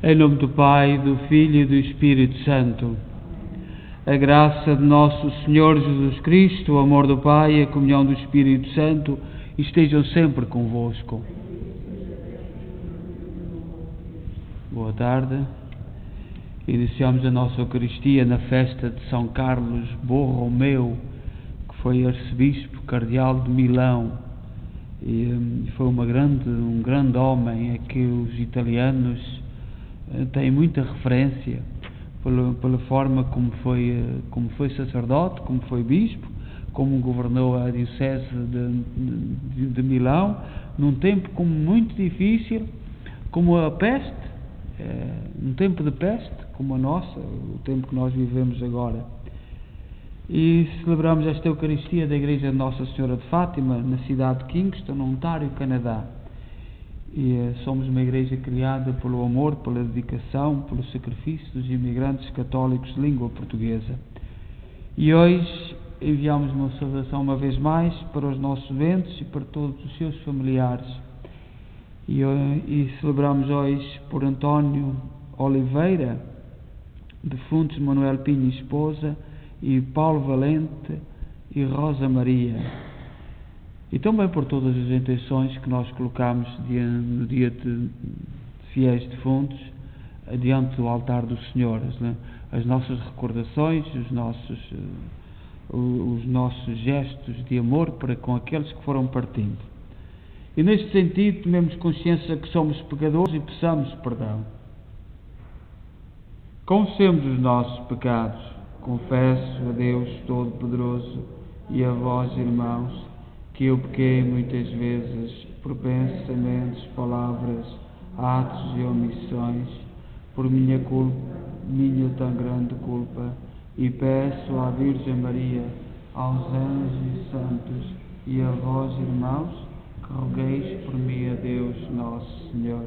Em nome do Pai, do Filho e do Espírito Santo. A graça de nosso Senhor Jesus Cristo, o amor do Pai e a comunhão do Espírito Santo estejam sempre convosco. Boa tarde. Iniciamos a nossa Eucaristia na festa de São Carlos Borromeu, que foi arcebispo cardeal de Milão. E foi um grande homem a que os italianos têm muita referência pela forma como foi sacerdote, como foi bispo, como governou a diocese de Milão, num tempo muito difícil, como a peste, um tempo de peste, como a nossa, o tempo que nós vivemos agora. E celebramos esta Eucaristia da Igreja de Nossa Senhora de Fátima, na cidade de Kingston, no Ontário, Canadá. E somos uma igreja criada pelo amor, pela dedicação, pelo sacrifício dos imigrantes católicos de língua portuguesa. E hoje enviamos uma saudação uma vez mais para os nossos doentes e para todos os seus familiares. E celebramos hoje por António Oliveira, defuntos Manuel Pinho e esposa, e Paulo Valente e Rosa Maria. E também por todas as intenções que nós colocamos no dia de fiéis defuntos, diante do altar do Senhor, as nossas recordações, os nossos gestos de amor para com aqueles que foram partindo. E neste sentido, tomemos consciência que somos pecadores e peçamos perdão. Confessemos os nossos pecados. Confesso a Deus Todo-Poderoso e a vós, irmãos, que eu pequei muitas vezes por pensamentos, palavras, atos e omissões, por minha tão grande culpa, e peço à Virgem Maria, aos anjos e santos e a vós, irmãos, que rogueis por mim a Deus Nosso Senhor.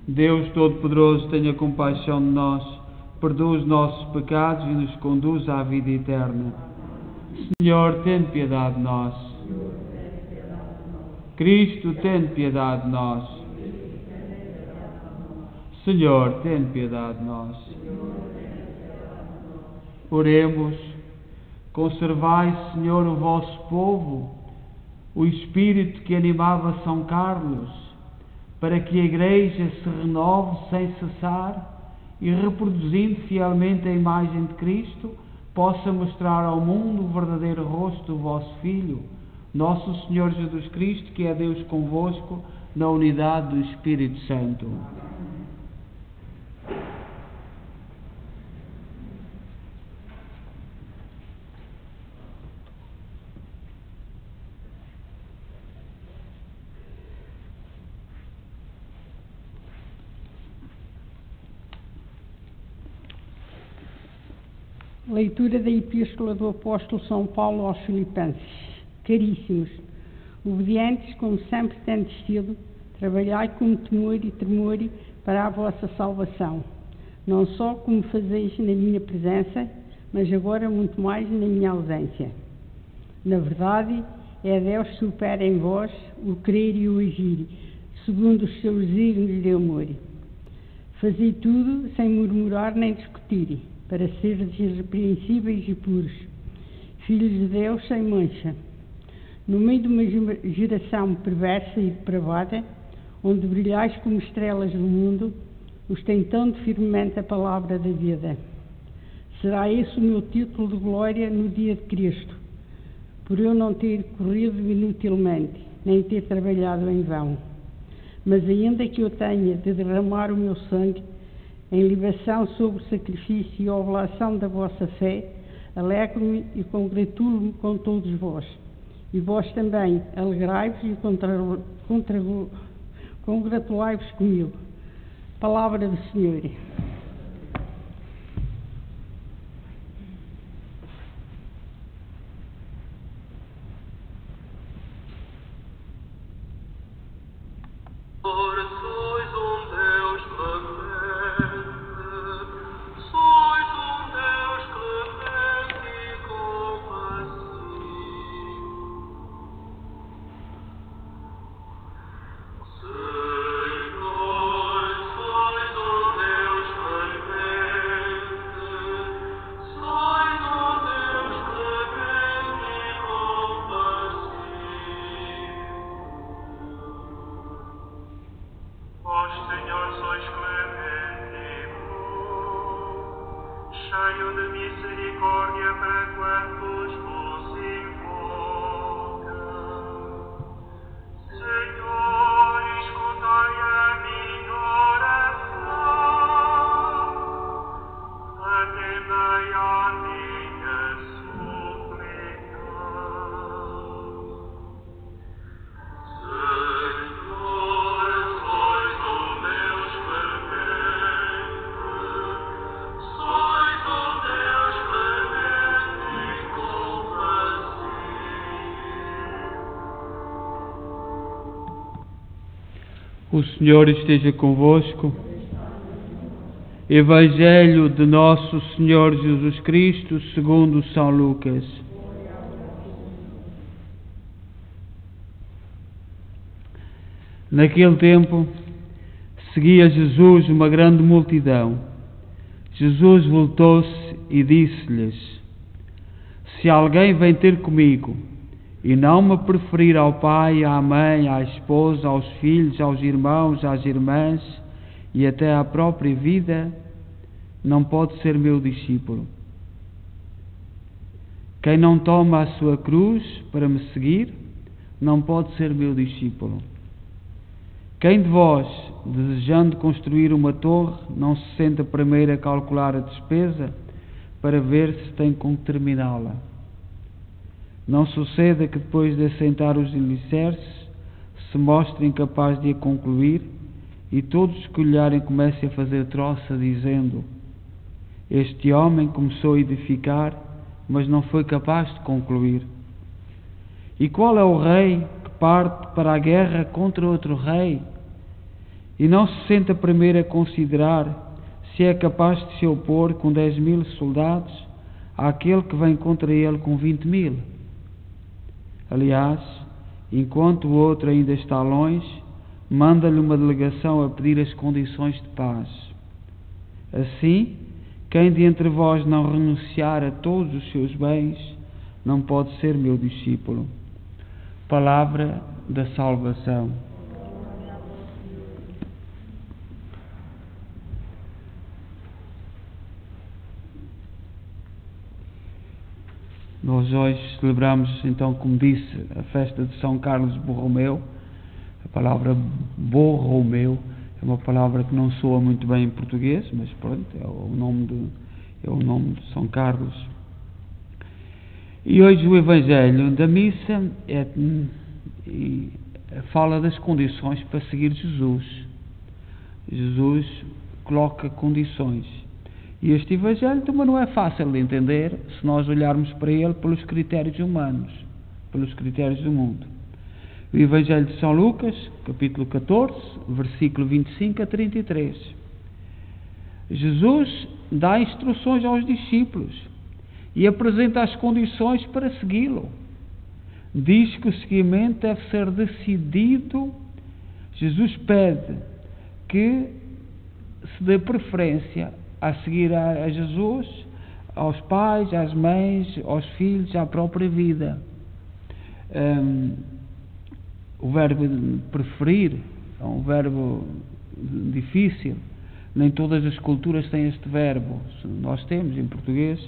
Deus Todo-Poderoso, tenha compaixão de nós, perdoa os nossos pecados e nos conduz à vida eterna. Senhor, tem piedade de nós. Cristo, tem piedade de nós. Senhor, tem piedade de nós. Oremos. Conservai, Senhor, o vosso povo, o espírito que animava São Carlos, para que a Igreja se renove sem cessar e, reproduzindo fielmente a imagem de Cristo, possa mostrar ao mundo o verdadeiro rosto do vosso Filho, nosso Senhor Jesus Cristo, que é Deus convosco, na unidade do Espírito Santo. Leitura da Epístola do Apóstolo São Paulo aos Filipenses. Caríssimos, obedientes como sempre tendes sido, trabalhai com temor e tremor para a vossa salvação, não só como fazeis na minha presença, mas agora muito mais na minha ausência. Na verdade, é Deus que opera em vós o querer e o agir, segundo os seus desígnios de amor. Fazei tudo sem murmurar nem discutir, para seres irrepreensíveis e puros, filhos de Deus sem mancha, no meio de uma geração perversa e depravada, onde brilhais como estrelas do mundo, ostentando firmemente a palavra da vida. Será esse o meu título de glória no dia de Cristo, por eu não ter corrido inutilmente, nem ter trabalhado em vão. Mas ainda que eu tenha de derramar o meu sangue em libação sobre o sacrifício e oblação da vossa fé, alegro-me e congratulo-me com todos vós. E vós também alegrai-vos e congratulai-vos comigo. Palavra do Senhor. Sois um Deus O Senhor esteja convosco. Evangelho de Nosso Senhor Jesus Cristo segundo São Lucas. Naquele tempo, seguia Jesus uma grande multidão. Jesus voltou-se e disse-lhes: Se alguém vem ter comigo e não me preferir ao pai, à mãe, à esposa, aos filhos, aos irmãos, às irmãs e até à própria vida, não pode ser meu discípulo. Quem não toma a sua cruz para me seguir, não pode ser meu discípulo. Quem de vós, desejando construir uma torre, não se senta primeiro a calcular a despesa para ver se tem como terminá-la? Não suceda que depois de assentar os alicerces se mostre incapaz de a concluir e todos os que olharem comecem a fazer troça dizendo: Este homem começou a edificar, mas não foi capaz de concluir. E qual é o rei que parte para a guerra contra outro rei e não se senta primeiro a considerar se é capaz de se opor com 10.000 soldados àquele que vem contra ele com 20.000? Aliás, enquanto o outro ainda está longe, manda-lhe uma delegação a pedir as condições de paz. Assim, quem de entre vós não renunciar a todos os seus bens, não pode ser meu discípulo. Palavra da salvação. Nós hoje celebramos, então, como disse, a festa de São Carlos Borromeu. A palavra Borromeu é uma palavra que não soa muito bem em português, mas pronto, é o nome de São Carlos. E hoje o Evangelho da missa fala das condições para seguir Jesus. Jesus coloca condições. E este Evangelho também não é fácil de entender se nós olharmos para ele pelos critérios humanos, pelos critérios do mundo. O Evangelho de São Lucas, capítulo 14, versículo 25 a 33. Jesus dá instruções aos discípulos e apresenta as condições para segui-lo. Diz que o seguimento deve ser decidido. Jesus pede que se dê preferência a seguir a Jesus, aos pais, às mães, aos filhos, à própria vida. O verbo preferir é um verbo difícil. Nem todas as culturas têm este verbo. Nós temos em português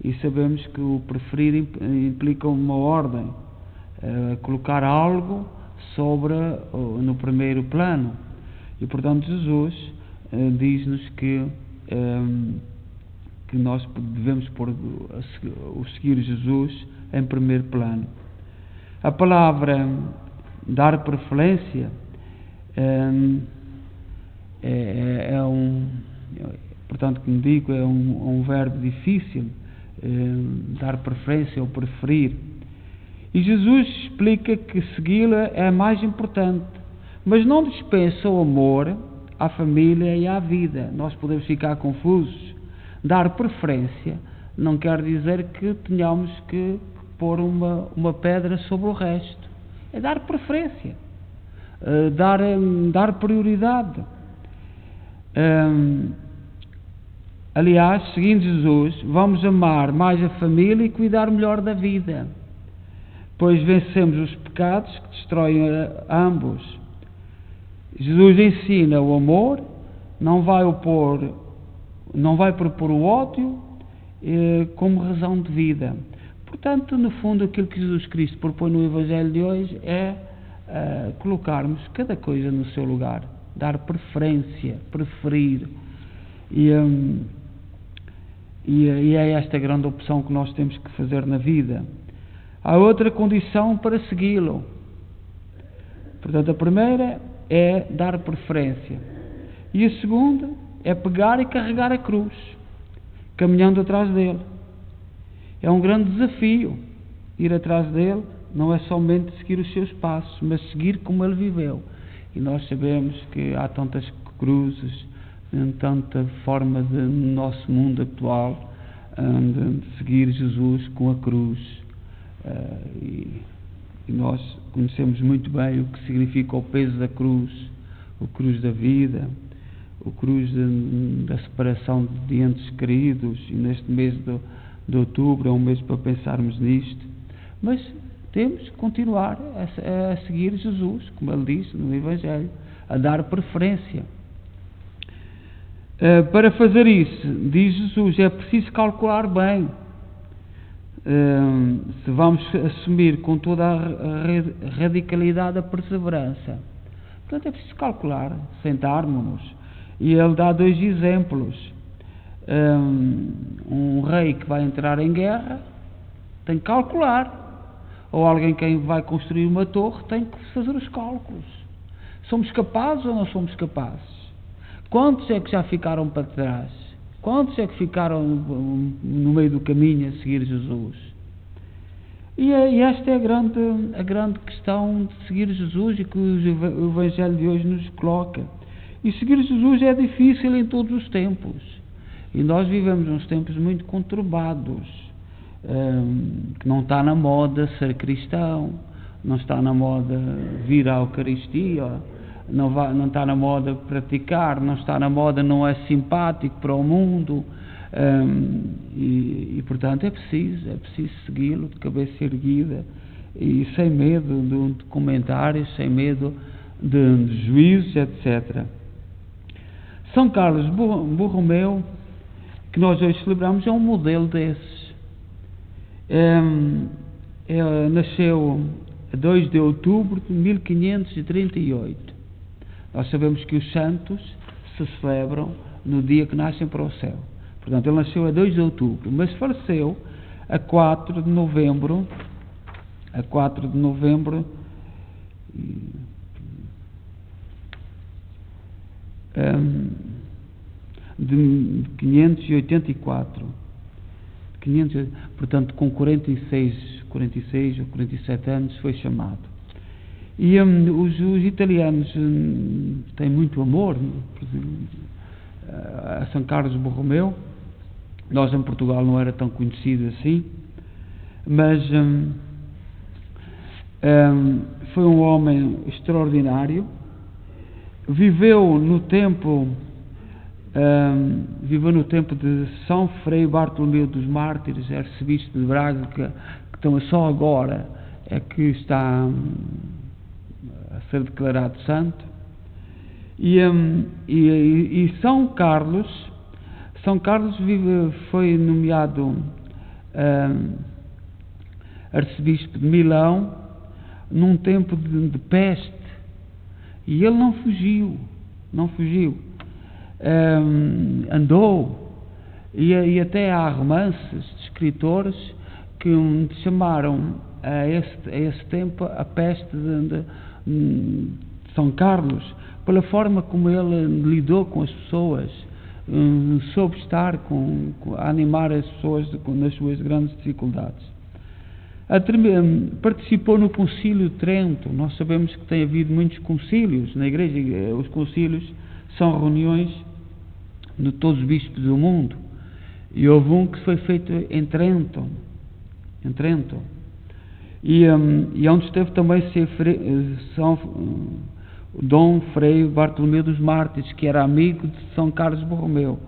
e sabemos que o preferir implica uma ordem, colocar algo no primeiro plano. E portanto Jesus diz-nos que nós devemos pôr o seguir Jesus em primeiro plano. A palavra dar preferência portanto, como digo, é um verbo difícil, dar preferência ou preferir. E Jesus explica que segui-la é mais importante, mas não dispensa o amor à família e à vida. Nós podemos ficar confusos. Dar preferência não quer dizer que tenhamos que pôr uma pedra sobre o resto. É dar preferência, dar prioridade. Aliás, seguindo Jesus, vamos amar mais a família e cuidar melhor da vida, pois vencemos os pecados que destroem a ambos. Jesus ensina o amor, não vai propor o ódio como razão de vida. Portanto, no fundo, aquilo que Jesus Cristo propõe no Evangelho de hoje é colocarmos cada coisa no seu lugar, dar preferência, preferir. E é esta grande opção que nós temos que fazer na vida. Há outra condição para segui-lo. Portanto, a primeira é dar preferência. E a segunda é pegar e carregar a cruz, caminhando atrás dele. É um grande desafio ir atrás dele, não é somente seguir os seus passos, mas seguir como ele viveu. E nós sabemos que há tantas cruzes, tanta forma no nosso mundo atual de seguir Jesus com a cruz. E nós conhecemos muito bem o que significa o peso da cruz, o cruz da vida, o cruz da separação de entes queridos. E neste mês de outubro é um mês para pensarmos nisto. Mas temos que continuar a seguir Jesus, como ele diz no Evangelho, a dar preferência. Para fazer isso, diz Jesus, é preciso calcular bem. Se vamos assumir com toda a radicalidade a perseverança. Portanto, é preciso calcular, sentarmos-nos. E ele dá 2 exemplos. Um rei que vai entrar em guerra tem que calcular. Ou alguém que vai construir uma torre tem que fazer os cálculos. Somos capazes ou não somos capazes? Quantos é que já ficaram para trás? Quantos é que ficaram no meio do caminho a seguir Jesus? E esta é a grande questão de seguir Jesus e que o Evangelho de hoje nos coloca. E seguir Jesus é difícil em todos os tempos. E nós vivemos uns tempos muito conturbados. Que não está na moda ser cristão, não está na moda vir à Eucaristia, não está na moda praticar, não está na moda, não é simpático para o mundo, e portanto é preciso segui-lo de cabeça erguida e sem medo de comentários, sem medo de juízos, etc. São Carlos Borromeu, que nós hoje celebramos, é um modelo desses. Nasceu a 2 de outubro de 1538. Nós sabemos que os santos se celebram no dia que nascem para o céu. Portanto, ele nasceu a 2 de outubro, mas faleceu a 4 de novembro. De 584. Portanto, com 46 ou 47 anos foi chamado. E os italianos têm muito amor a São Carlos Borromeu. Nós em Portugal não era tão conhecido assim, mas foi um homem extraordinário. Viveu no tempo de São Frei Bartolomeu dos Mártires, arcebispo de Braga, que só agora é que está a ser declarado santo. E São Carlos foi nomeado arcebispo de Milão num tempo de peste, e ele não fugiu. Andou, e até há romances de escritores que chamaram a esse tempo a peste de São Carlos, pela forma como ele lidou com as pessoas, soube estar a animar as pessoas nas suas grandes dificuldades. Participou no Concílio de Trento. Nós sabemos que tem havido muitos concílios na Igreja. Os concílios são reuniões de todos os bispos do mundo, e houve um que foi feito em Trento, e onde esteve também Dom Frei Bartolomeu dos Mártires, que era amigo de São Carlos Borromeu.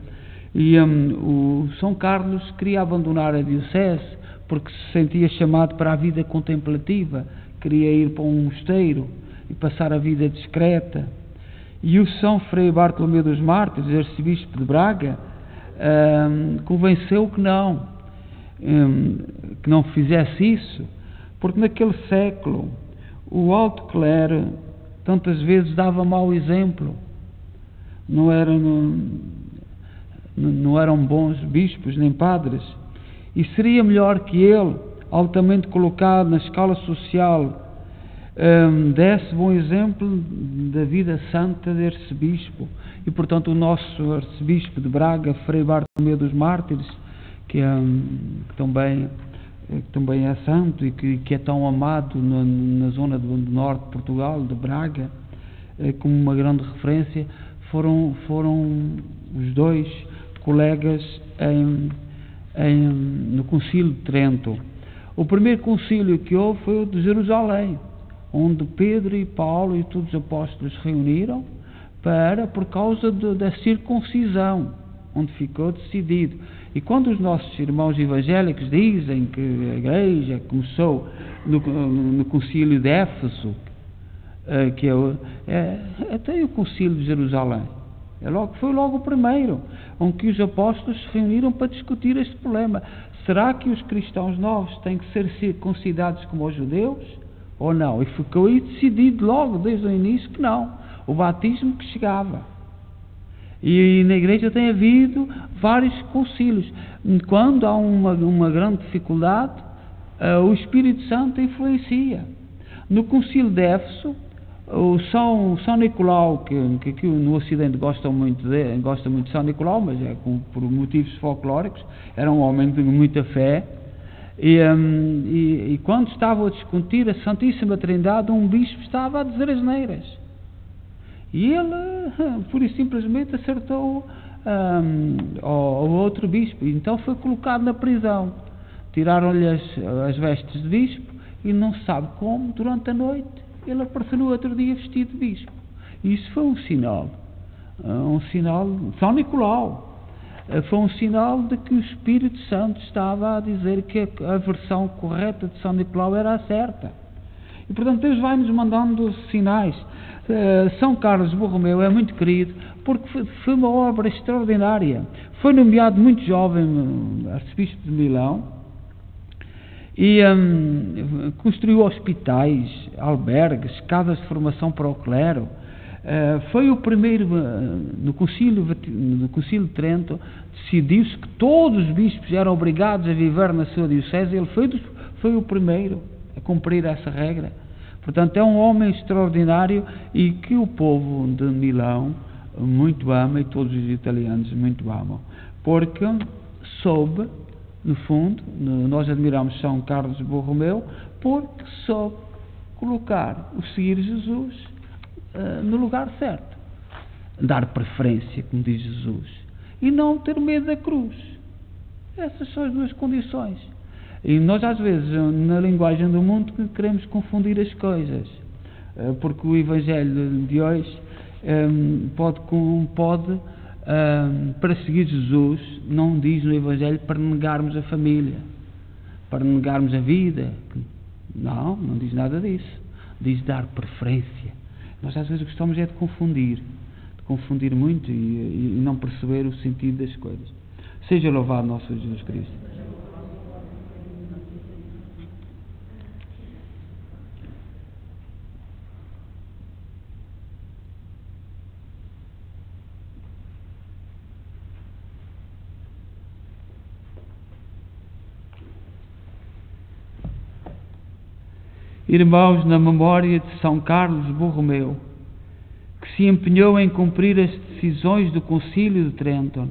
E o São Carlos queria abandonar a diocese porque se sentia chamado para a vida contemplativa, queria ir para um mosteiro e passar a vida discreta. E o São Frei Bartolomeu dos Mártires, arcebispo de Braga, convenceu que não fizesse isso, porque naquele século o alto clero tantas vezes dava mau exemplo, não eram bons bispos nem padres, e seria melhor que ele, altamente colocado na escala social, desse bom exemplo da vida santa de arcebispo. E portanto o nosso arcebispo de Braga, Frei Bartolomeu dos Mártires, que também é santo e que é tão amado na zona do norte de Portugal, de Braga, como uma grande referência, foram os dois colegas no Concílio de Trento. O primeiro concílio que houve foi o de Jerusalém, onde Pedro e Paulo e todos os apóstolos se reuniram por causa da circuncisão, onde ficou decidido. E quando os nossos irmãos evangélicos dizem que a igreja começou no concílio de Éfeso, que até o concílio de Jerusalém, foi logo o primeiro, onde os apóstolos se reuniram para discutir este problema. Será que os cristãos novos têm que ser circuncidados como os judeus ou não? E ficou aí decidido logo desde o início que não, o batismo que chegava. E na igreja tem havido vários concílios. Quando há uma grande dificuldade, o Espírito Santo influencia. No concílio de Éfeso, o São Nicolau, que aqui no Ocidente gosta muito de São Nicolau, mas é por motivos folclóricos, era um homem de muita fé, e quando estavam a discutir a Santíssima Trindade, um bispo estava a dizer asneiras. E ele, pura e simplesmente, acertou ao outro bispo. Então foi colocado na prisão. Tiraram-lhe as vestes de bispo e não se sabe como, durante a noite, ele apareceu no outro dia vestido de bispo. E isso foi um sinal de São Nicolau. Foi um sinal de que o Espírito Santo estava a dizer que a versão correta de São Nicolau era a certa. E portanto Deus vai-nos mandando sinais. São Carlos Borromeu é muito querido porque foi uma obra extraordinária. Foi nomeado muito jovem arcebispo de Milão e construiu hospitais, albergues, casas de formação para o clero. Foi o primeiro, no concílio de Trento, decidiu-se que todos os bispos eram obrigados a viver na sua diocese. Ele foi o primeiro a cumprir essa regra. Portanto, é um homem extraordinário e que o povo de Milão muito ama, e todos os italianos muito amam, porque soube, no fundo, nós admiramos São Carlos Borromeu, porque soube colocar o seguir Jesus no lugar certo, dar preferência, como diz Jesus, e não ter medo da cruz. Essas são as duas condições. E nós às vezes, na linguagem do mundo, queremos confundir as coisas, porque o Evangelho de hoje pode para seguir Jesus, não diz no Evangelho para negarmos a família, para negarmos a vida. Não diz nada disso. Diz dar preferência. Nós às vezes gostamos de confundir muito e não perceber o sentido das coisas. Seja louvado nosso Jesus Cristo. Irmãos, na memória de São Carlos Borromeu, que se empenhou em cumprir as decisões do Concílio de Trento,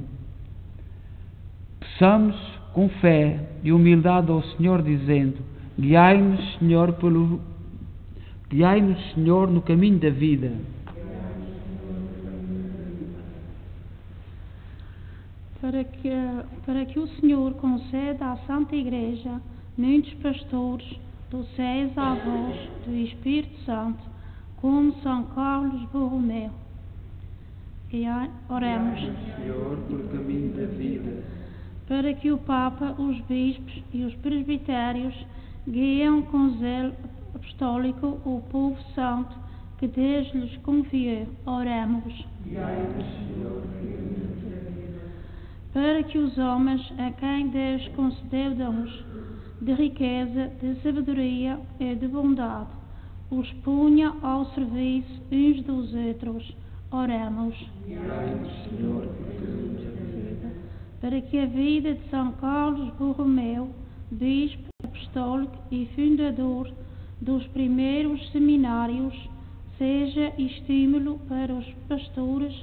peçamos com fé e humildade ao Senhor, dizendo: guiai-nos, Senhor, no caminho da vida. Para que o Senhor conceda à Santa Igreja muitos pastores, doceis avós do Espírito Santo, como São Carlos Borromeu. Oremos. Senhor, pelo caminho da vida. Para que o Papa, os bispos e os presbitérios guiem com zelo apostólico o povo santo que Deus lhes confiou. Oremos. Para que os homens a quem Deus concedeu dons de riqueza, de sabedoria e de bondade, os punha ao serviço uns dos outros. Oremos. Para que a vida de São Carlos Borromeu, bispo apostólico e fundador dos primeiros seminários, seja estímulo para os pastores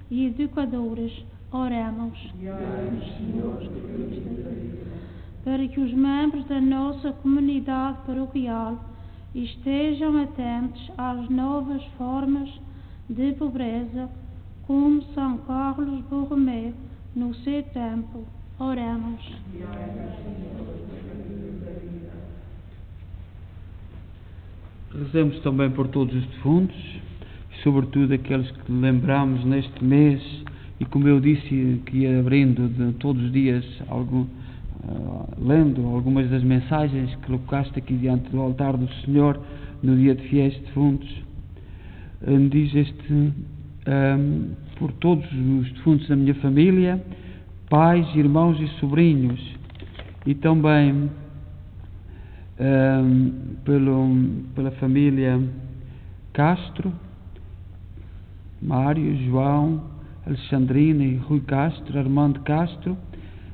e educadores. Oremos. Para que os membros da nossa comunidade paroquial estejam atentos às novas formas de pobreza, como São Carlos Borromeu no seu tempo. Oremos. Rezemos também por todos os defuntos, e sobretudo aqueles que lembramos neste mês, e como eu disse que ia abrindo de todos os dias, lendo algumas das mensagens que colocaste aqui diante do altar do Senhor no dia de fiéis defuntos. Diz por todos os defuntos da minha família, pais, irmãos e sobrinhos, e também pela família Castro, Mário, João, Alexandrina e Rui Castro, Armando Castro,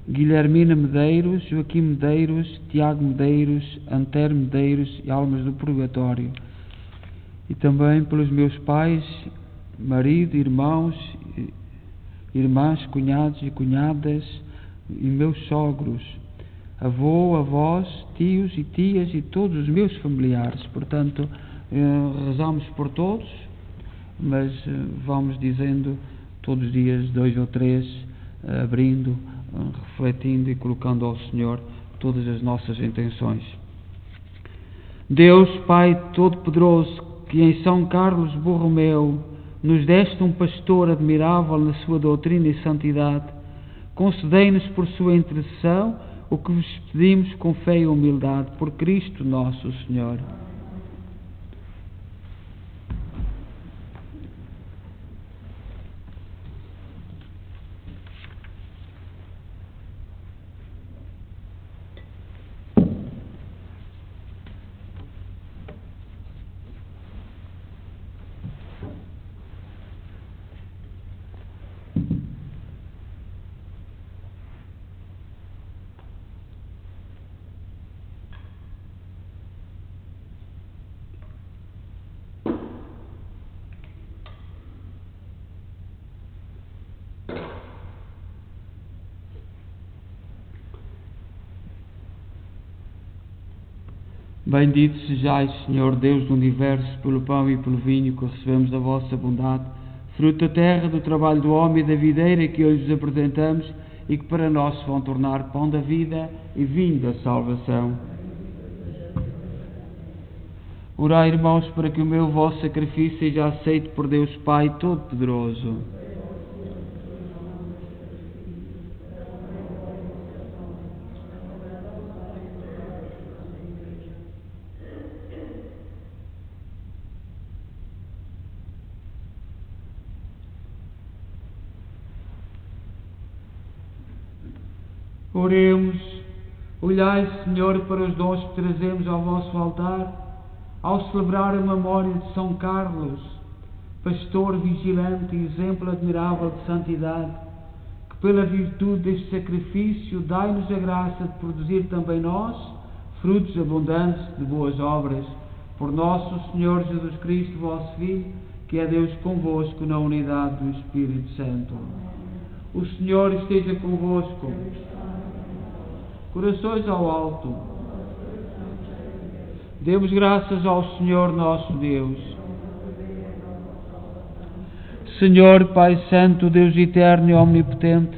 Guilhermina Medeiros, Joaquim Medeiros, Tiago Medeiros, Antero Medeiros e Almas do Purgatório. E também pelos meus pais, marido, irmãos, irmãs, cunhados e cunhadas e meus sogros, avô, avós, tios e tias e todos os meus familiares. Portanto, rezamos por todos, mas vamos dizendo todos os dias 2 ou 3, abrindo, refletindo e colocando ao Senhor todas as nossas intenções. Deus, Pai Todo-Poderoso, que em São Carlos Borromeu nos deste um pastor admirável na sua doutrina e santidade, concedei-nos por sua intercessão o que vos pedimos com fé e humildade, por Cristo nosso Senhor. Bendito sejais, Senhor Deus do Universo, pelo pão e pelo vinho que recebemos da vossa bondade, fruto da terra, do trabalho do homem e da videira que hoje vos apresentamos e que para nós se vão tornar pão da vida e vinho da salvação. Orai, irmãos, para que o meu vosso sacrifício seja aceito por Deus Pai Todo-Poderoso. Oremos, olhai, Senhor, para os dons que trazemos ao vosso altar, ao celebrar a memória de São Carlos, pastor vigilante e exemplo admirável de santidade, que pela virtude deste sacrifício dai-nos a graça de produzir também nós frutos abundantes de boas obras, por nosso Senhor Jesus Cristo, vosso Filho, que é Deus convosco na unidade do Espírito Santo. O Senhor esteja convosco. Corações ao alto. Demos graças ao Senhor nosso Deus. Senhor, Pai Santo, Deus eterno e omnipotente,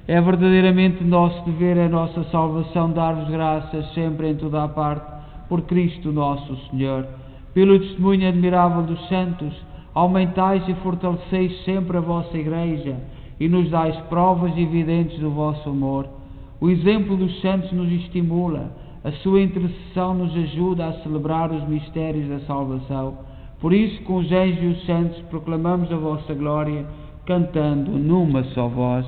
é verdadeiramente nosso dever, é nossa salvação dar-vos graças sempre em toda a parte, por Cristo nosso Senhor. Pelo testemunho admirável dos santos, aumentais e fortaleceis sempre a vossa Igreja e nos dais provas evidentes do vosso amor. O exemplo dos santos nos estimula, a sua intercessão nos ajuda a celebrar os mistérios da salvação. Por isso, com os anjos e os santos, proclamamos a vossa glória, cantando numa só voz.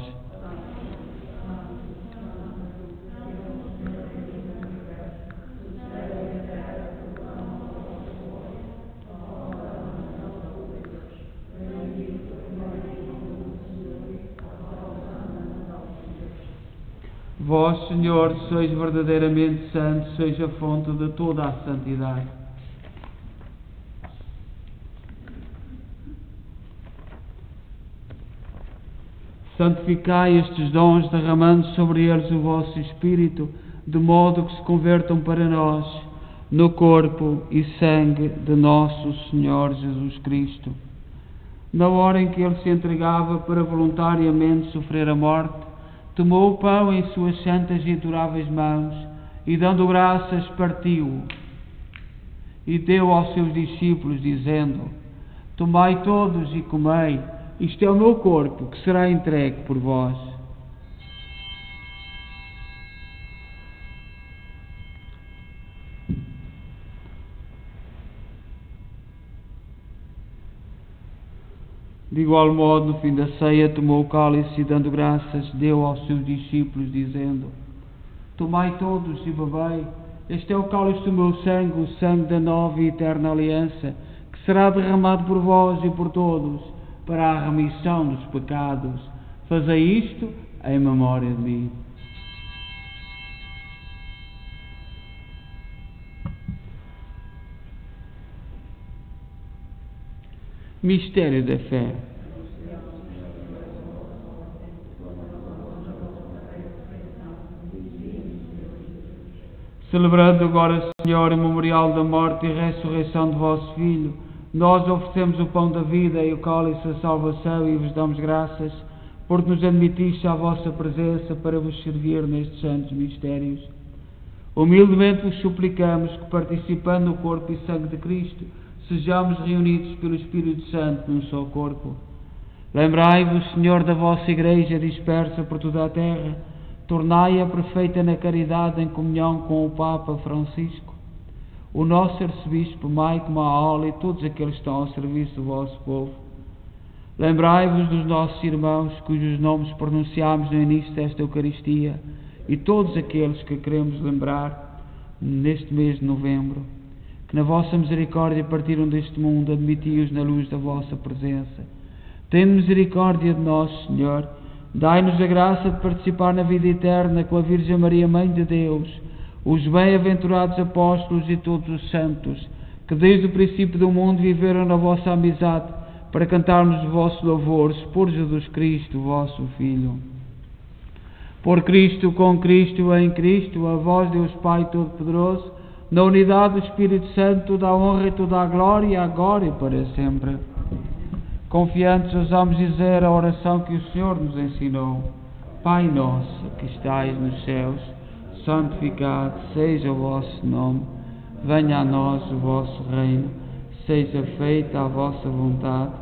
Vós, Senhor, sois verdadeiramente santos, sois a fonte de toda a santidade. Santificai estes dons, derramando sobre eles o vosso Espírito, de modo que se convertam para nós no corpo e sangue de nosso Senhor Jesus Cristo. Na hora em que ele se entregava para voluntariamente sofrer a morte, tomou o pão em suas santas e adoráveis mãos e, dando graças, partiu-o e deu aos seus discípulos, dizendo: Tomai todos e comei, isto é o meu corpo, que será entregue por vós. De igual modo, no fim da ceia, tomou o cálice e, dando graças, deu aos seus discípulos, dizendo: Tomai todos e bebei, este é o cálice do meu sangue, o sangue da nova e eterna aliança, que será derramado por vós e por todos, para a remissão dos pecados. Fazei isto em memória de mim. Mistério da fé. Celebrando agora, Senhor, o memorial da morte e ressurreição de vosso Filho, nós oferecemos o pão da vida e o cálice da salvação e vos damos graças, porque nos admitiste à vossa presença para vos servir nestes santos mistérios. Humildemente vos suplicamos que, participando no corpo e sangue de Cristo, sejamos reunidos pelo Espírito Santo num só corpo. Lembrai-vos, Senhor, da vossa Igreja dispersa por toda a terra, tornai-a perfeita na caridade em comunhão com o Papa Francisco, o nosso arcebispo Maico Maol e todos aqueles que estão ao serviço do vosso povo. Lembrai-vos dos nossos irmãos cujos nomes pronunciámos no início desta Eucaristia e todos aqueles que queremos lembrar neste mês de novembro, que na vossa misericórdia partiram deste mundo, admiti-os na luz da vossa presença. Tende misericórdia de nós, Senhor, dai-nos a graça de participar na vida eterna com a Virgem Maria, Mãe de Deus, os bem-aventurados apóstolos e todos os santos, que desde o princípio do mundo viveram na vossa amizade, para cantarmos os vossos louvores por Jesus Cristo, vosso Filho. Por Cristo, com Cristo, em Cristo, a vós, Deus Pai Todo-Poderoso, na unidade do Espírito Santo, toda a honra e toda a glória, agora e para sempre. Confiantes, ousamos dizer a oração que o Senhor nos ensinou. Pai nosso, que estais nos céus, santificado seja o vosso nome. Venha a nós o vosso reino. Seja feita a vossa vontade,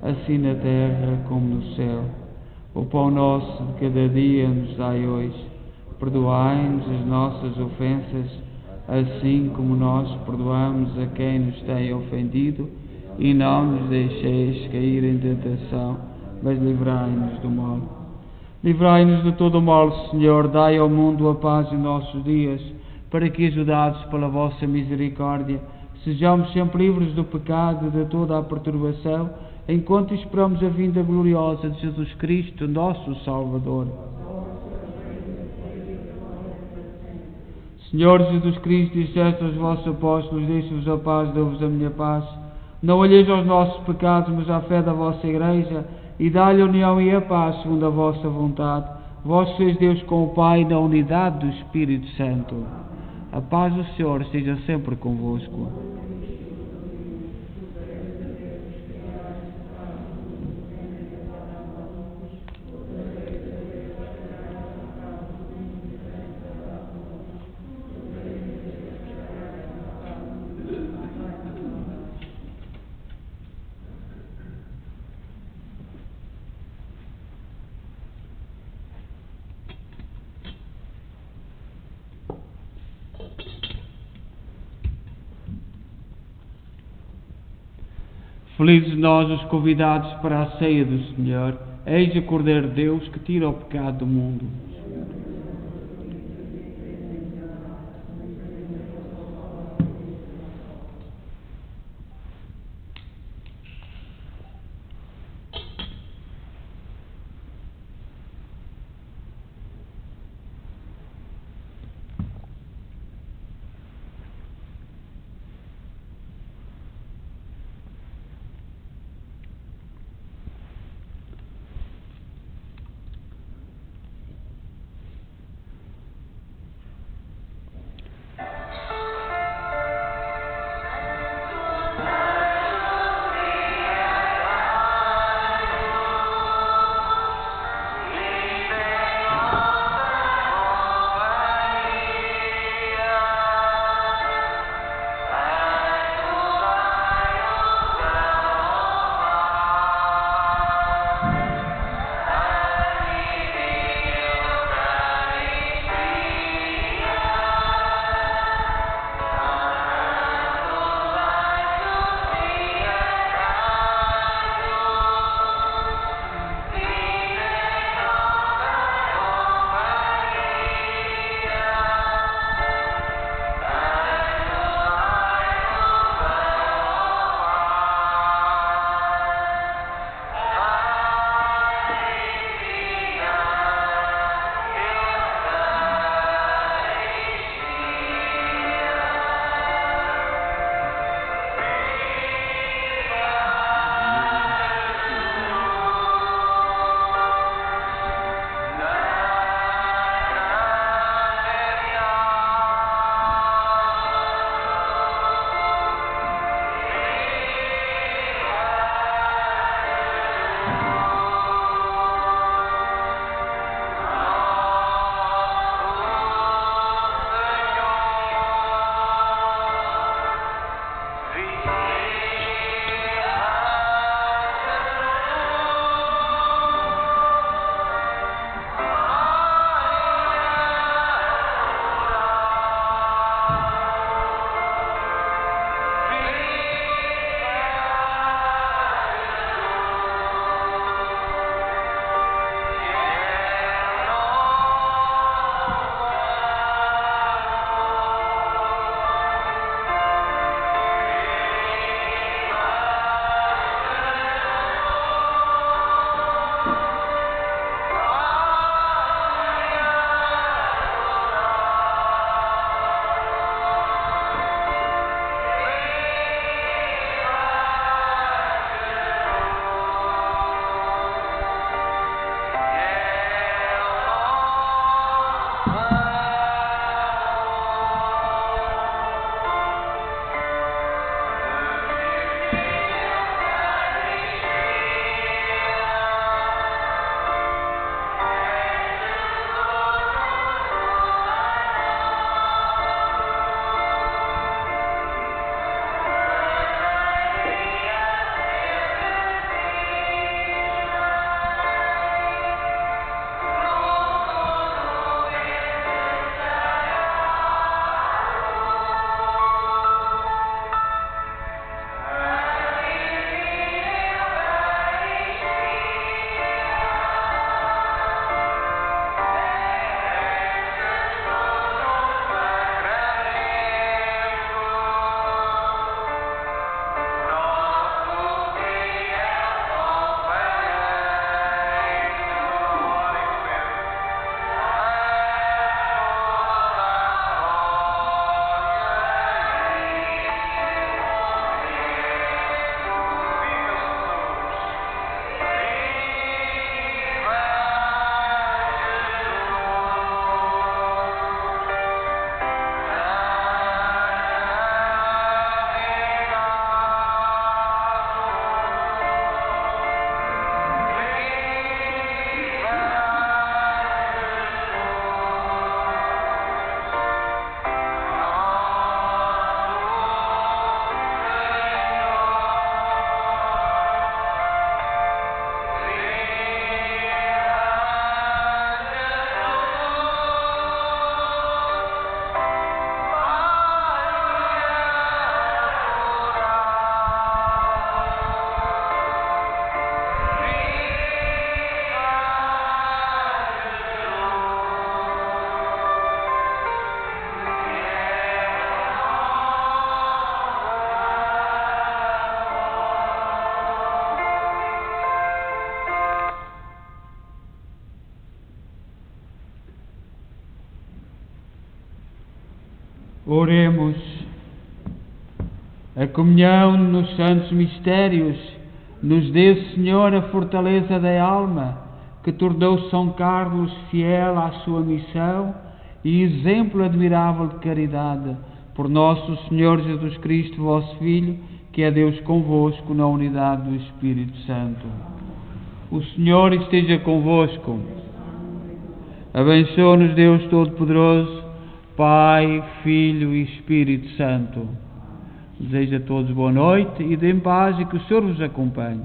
assim na terra como no céu. O pão nosso de cada dia nos dai hoje. Perdoai-nos as nossas ofensas, assim como nós perdoamos a quem nos tem ofendido, e não nos deixeis cair em tentação, mas livrai-nos do mal. Livrai-nos de todo o mal, Senhor, dai ao mundo a paz em nossos dias, para que, ajudados pela vossa misericórdia, sejamos sempre livres do pecado e de toda a perturbação, enquanto esperamos a vinda gloriosa de Jesus Cristo, nosso Salvador. Senhor Jesus Cristo, disseste aos vossos apóstolos: deixo-vos a paz, dou-vos a minha paz. Não olheis aos nossos pecados, mas à fé da vossa Igreja, e dá-lhe a união e a paz segundo a vossa vontade. Vós sois Deus com o Pai, na unidade do Espírito Santo. A paz do Senhor esteja sempre convosco. Felizes nós os convidados para a ceia do Senhor. Eis o Cordeiro de Deus que tira o pecado do mundo. Oremos. A comunhão nos santos mistérios nos dê, Senhor, a fortaleza da alma, que tornou São Carlos fiel à sua missão e exemplo admirável de caridade, por nosso Senhor Jesus Cristo, vosso Filho, que é Deus convosco na unidade do Espírito Santo. O Senhor esteja convosco. Abençoe-nos Deus Todo-Poderoso, Pai, Filho e Espírito Santo. Desejo a todos boa noite e dêem paz e que o Senhor vos acompanhe.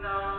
Now